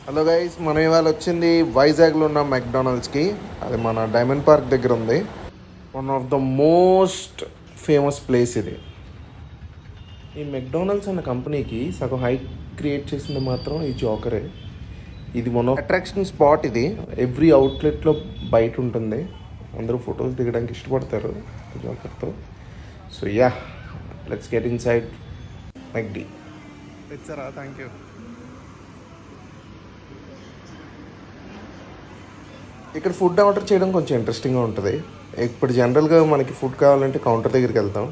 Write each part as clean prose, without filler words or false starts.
Hello guys, మనం ఇవాళ వచ్చింది వైజాగ్లో ఉన్న మెక్డానల్డ్స్కి. అది మన డైమండ్ పార్క్ దగ్గర ఉంది. One of the most famous place ఇది. ఈ మెక్డానల్డ్స్ అన్న కంపెనీకి సగం హైక్ క్రియేట్ చేసింది మాత్రం ఈ జోకరే. ఇది వన్ ఆఫ్ అట్రాక్షన్ స్పాట్. ఇది ఎవ్రీ అవుట్లెట్లో బయట ఉంటుంది. అందరూ ఫొటోస్ దిగడానికి ఇష్టపడతారు జోకర్తో. So yeah, let's get inside McD. తెచ్చారా? Thank you. ఇక్కడ ఫుడ్ ఆర్డర్ చేయడం కొంచెం ఇంట్రెస్టింగ్గా ఉంటుంది. ఇప్పుడు జనరల్గా మనకి ఫుడ్ కావాలంటే కౌంటర్ దగ్గరికి వెళ్తాం,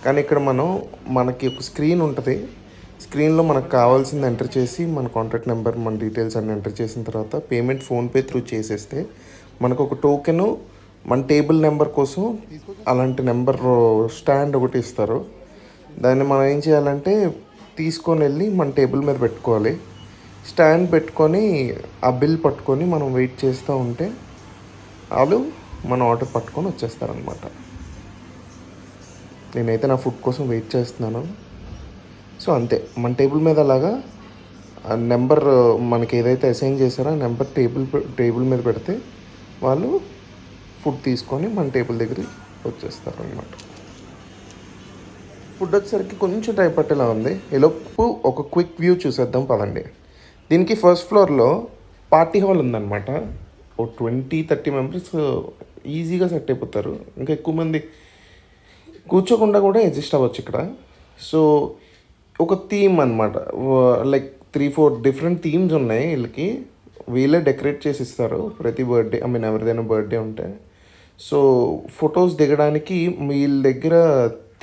కానీ ఇక్కడ మనకి ఒక స్క్రీన్ ఉంటుంది. స్క్రీన్లో మనకు కావాల్సింది ఎంటర్ చేసి మన కాంటాక్ట్ నెంబర్, మన డీటెయిల్స్ అన్నీ ఎంటర్ చేసిన తర్వాత పేమెంట్ ఫోన్పే త్రూ చేసేస్తే మనకు ఒక టోకెను మన టేబుల్ నెంబర్ కోసం అలాంటి నెంబర్ స్టాండ్ ఒకటి ఇస్తారు. దాన్ని మనం ఏం చేయాలంటే తీసుకొని వెళ్ళి మన టేబుల్ మీద పెట్టుకోవాలి. స్టాండ్ పెట్టుకొని ఆ బిల్ పట్టుకొని మనం వెయిట్ చేస్తూ ఉంటే వాళ్ళు మన ఆర్డర్ పట్టుకొని వచ్చేస్తారనమాట. నేనైతే నా ఫుడ్ కోసం వెయిట్ చేస్తున్నాను. సో అంతే, మన టేబుల్ మీద అలాగా నెంబర్ మనకి ఏదైతే అసైన్ చేశారో ఆ నెంబర్ టేబుల్ మీద పెడితే వాళ్ళు ఫుడ్ తీసుకొని మన టేబుల్ దగ్గరికి వచ్చేస్తారనమాట. ఫుడ్ వచ్చేసరికి కొంచెం టైం పట్టేలా ఉంది. ఈలోపు ఒక క్విక్ వ్యూ చూసేద్దాం పదండి. దీనికి ఫస్ట్ ఫ్లోర్లో పార్టీ హాల్ ఉందన్నమాట. ఓ 20-30 మెంబర్స్ ఈజీగా సెట్ అయిపోతారు. ఇంకా ఎక్కువ మంది కూర్చోకుండా కూడా అడ్జస్ట్ అవ్వచ్చు ఇక్కడ. సో ఒక థీమ్ అనమాట, లైక్ 3-4 డిఫరెంట్ థీమ్స్ ఉన్నాయి వీళ్ళకి. వీళ్ళే డెకరేట్ చేసి ఇస్తారు ప్రతి బర్త్డే, ఎవరిదైనా బర్త్డే ఉంటే. సో ఫొటోస్ దిగడానికి వీళ్ళ దగ్గర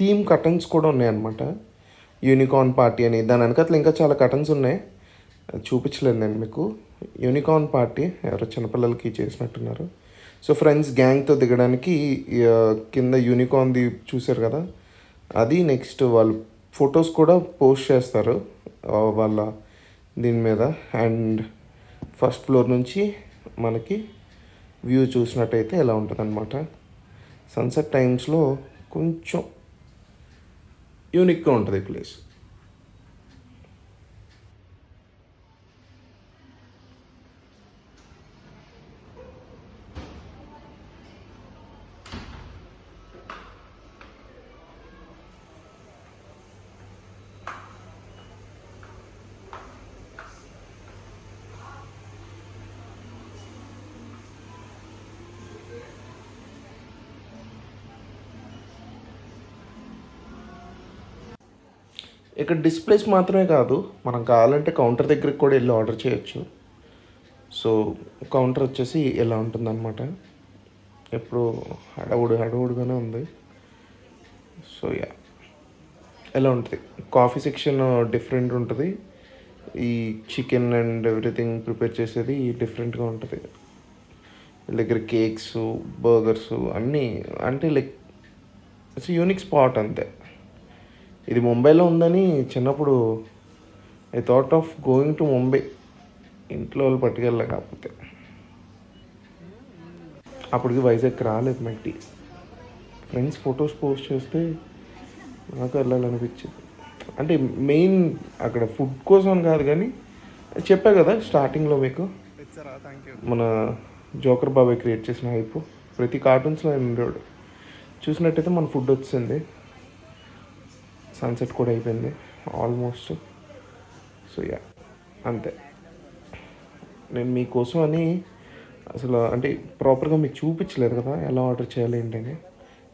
థీమ్ కర్టన్స్ కూడా ఉన్నాయన్నమాట. యూనికార్న్ పార్టీ అని, దాని వెనకాల ఇంకా చాలా కర్టన్స్ ఉన్నాయి, చూపించలేదు నేను మీకు. యూనికార్న్ పార్టీ ఎవరో చిన్నపిల్లలకి చేసినట్టున్నారు. సో ఫ్రెండ్స్ గ్యాంగ్తో దిగడానికి కింద యూనికార్న్ది చూశారు కదా, అది. నెక్స్ట్ వాళ్ళు ఫొటోస్ కూడా పోస్ట్ చేస్తారు వాళ్ళ దీని మీద. అండ్ ఫస్ట్ ఫ్లోర్ నుంచి మనకి వ్యూ చూసినట్టయితే ఎలా ఉంటుంది అనమాట. సన్సెట్ టైమ్స్లో కొంచెం యూనిక్గా ఉంటుంది ఈ ప్లేస్. ఇక్కడ డిస్ప్లేస్ మాత్రమే కాదు, మనం కావాలంటే కౌంటర్ దగ్గరికి కూడా వెళ్ళి ఆర్డర్ చేయొచ్చు. సో కౌంటర్ వచ్చేసి ఎలా ఉంటుందన్నమాట, ఎప్పుడు హడవుడుగానే ఉంది. సో యా, ఎలా ఉంటుంది. కాఫీ సెక్షన్ డిఫరెంట్ ఉంటుంది. ఈ చికెన్ అండ్ ఎవ్రీథింగ్ ప్రిపేర్ చేసేది డిఫరెంట్గా ఉంటుంది. వీళ్ళ దగ్గర కేక్స్, బర్గర్స్ అన్నీ, అంటే లైక్ ఇట్స్ యూనిక్ స్పాట్ అంతే. ఇది ముంబైలో ఉందని చిన్నప్పుడు I thought of going to Mumbai, ఇంట్లో వాళ్ళు పట్టుకెళ్ళా. కాకపోతే అప్పటికి వైజాగ్ రాలేదు మట్టి. ఫ్రెండ్స్ ఫొటోస్ పోస్ట్ చేస్తే నాకు వెళ్ళాలనిపించింది. అంటే మెయిన్ అక్కడ ఫుడ్ కోసం కాదు, కానీ చెప్పా కదా స్టార్టింగ్లో మీకు, మన జోకర్ బాబాయ్ క్రియేట్ చేసిన హైప్ ప్రతి కార్టూన్స్లో ఆయన ఉండేవాడు. చూసినట్టయితే మన ఫుడ్ వచ్చింది. సన్సెట్ కూడా అయిపోయింది ఆల్మోస్ట్. సో యా, అంతే. నేను మీకోసం అని అసలు అంటే ప్రాపర్గా మీకు చూపించలేదు కదా ఎలా ఆర్డర్ చేయాలి ఏంటని.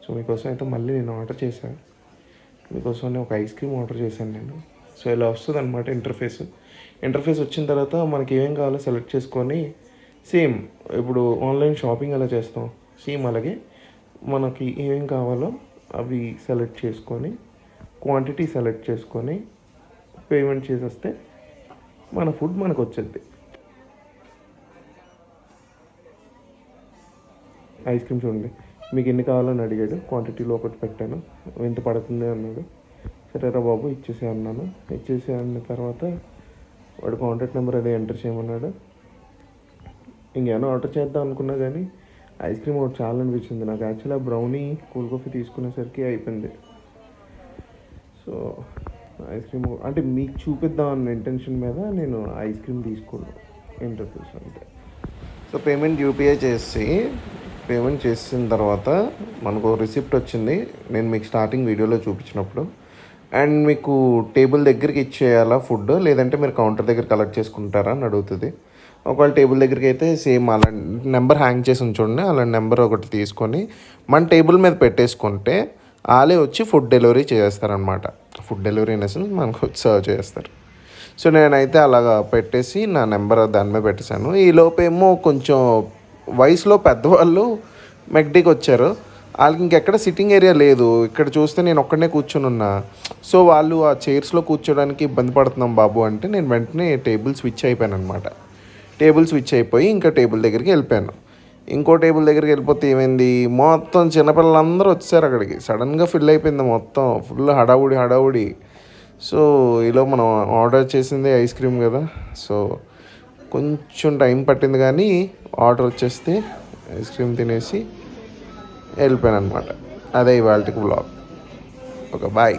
సో మీకోసం అయితే మళ్ళీ నేను ఆర్డర్ చేశాను. మీకోసం ఒక ఐస్ క్రీమ్ ఆర్డర్ చేశాను నేను. సో ఇలా వస్తుంది అనమాట ఇంటర్ఫేస్ వచ్చిన తర్వాత మనకి ఏమేం కావాలో సెలెక్ట్ చేసుకొని, సేమ్ ఇప్పుడు ఆన్లైన్ షాపింగ్ ఎలా చేస్తాం సేమ్ అలాగే మనకి ఏమేం కావాలో అవి సెలెక్ట్ చేసుకొని, క్వాంటిటీ సెలెక్ట్ చేసుకొని పేమెంట్ చేసేస్తే మన ఫుడ్ మనకు వచ్చేది. ఐస్ క్రీమ్ చూడండి, మీకు ఎన్ని కావాలని అడిగాడు, క్వాంటిటీలో ఒకటి పెట్టాను. ఎంత పడుతుంది అన్నాడు. సరేరా బాబు ఇచ్చేసే అన్నాను. ఇచ్చేసే అన్న తర్వాత వాడు కాంటాక్ట్ నెంబర్ అది ఎంటర్ చేయమన్నాడు. ఇంకేమైనా ఆర్డర్ చేద్దాం అనుకున్నా కానీ ఐస్ క్రీమ్ ఒకటి చాలా అనిపించింది నాకు. యాక్చువల్గా బ్రౌనీ, కూల్ కాఫీ తీసుకునేసరికి అయిపోయింది. సో ఐస్ క్రీమ్ అంటే మీకు చూపిద్దాం అన్న ఇంటెన్షన్ మీద నేను ఐస్ క్రీమ్ తీసుకున్నాను. ఇంటర్వ్యూస్ అంతే. సో పేమెంట్ యూపీఐ పేమెంట్ చేసిన తర్వాత మనకు రిసిప్ట్ వచ్చింది, నేను మీకు స్టార్టింగ్ వీడియోలో చూపించినప్పుడు. అండ్ మీకు టేబుల్ దగ్గరికి ఇచ్చేయాలా ఫుడ్, లేదంటే మీరు కౌంటర్ దగ్గర కలెక్ట్ చేసుకుంటారా అని అడుగుతుంది. ఒకవేళ టేబుల్ దగ్గరికి అయితే సేమ్ అలా నెంబర్ హ్యాంగ్ చేసి ఉంచండి, అలాంటి నెంబర్ ఒకటి తీసుకొని మన టేబుల్ మీద పెట్టేసుకుంటే వాళ్ళే వచ్చి ఫుడ్ డెలివరీ చేస్తారనమాట. ఫుడ్ డెలివరీ అనేసి మనకు వచ్చి సర్వ్ చేస్తారు. సో నేనైతే అలాగా పెట్టేసి నా నెంబర్ దాని మీద పెట్టేశాను. ఈ లోపేమో కొంచెం వయసులో పెద్దవాళ్ళు మెక్డీకి వచ్చారు. వాళ్ళకి ఇంకెక్కడ సిట్టింగ్ ఏరియా లేదు. ఇక్కడ చూస్తే నేను ఒక్కడనే కూర్చొని ఉన్నా. సో వాళ్ళు ఆ చైర్స్లో కూర్చోడానికి ఇబ్బంది పడుతున్నాం బాబు అంటే నేను వెంటనే టేబుల్ స్విచ్ అయిపోయాను అనమాట. టేబుల్ స్విచ్ అయిపోయి ఇంకా టేబుల్ దగ్గరికి వెళ్ళిపోయాను. ఇంకో టేబుల్ దగ్గరికి వెళ్ళిపోతే ఏమైంది, మొత్తం చిన్నపిల్లలందరూ వచ్చారు అక్కడికి. సడన్గా ఫిల్ అయిపోయింది మొత్తం, ఫుల్ హడావుడి. సో ఈలో మనం ఆర్డర్ చేసింది ఐస్ క్రీమ్ కదా, సో కొంచెం టైం పట్టింది కానీ ఆర్డర్ వచ్చేస్తే ఐస్ క్రీమ్ తినేసి వెళ్ళిపోయాను అనమాట. అదే ఇవాళకి వ్లాగ్. Okay, bye.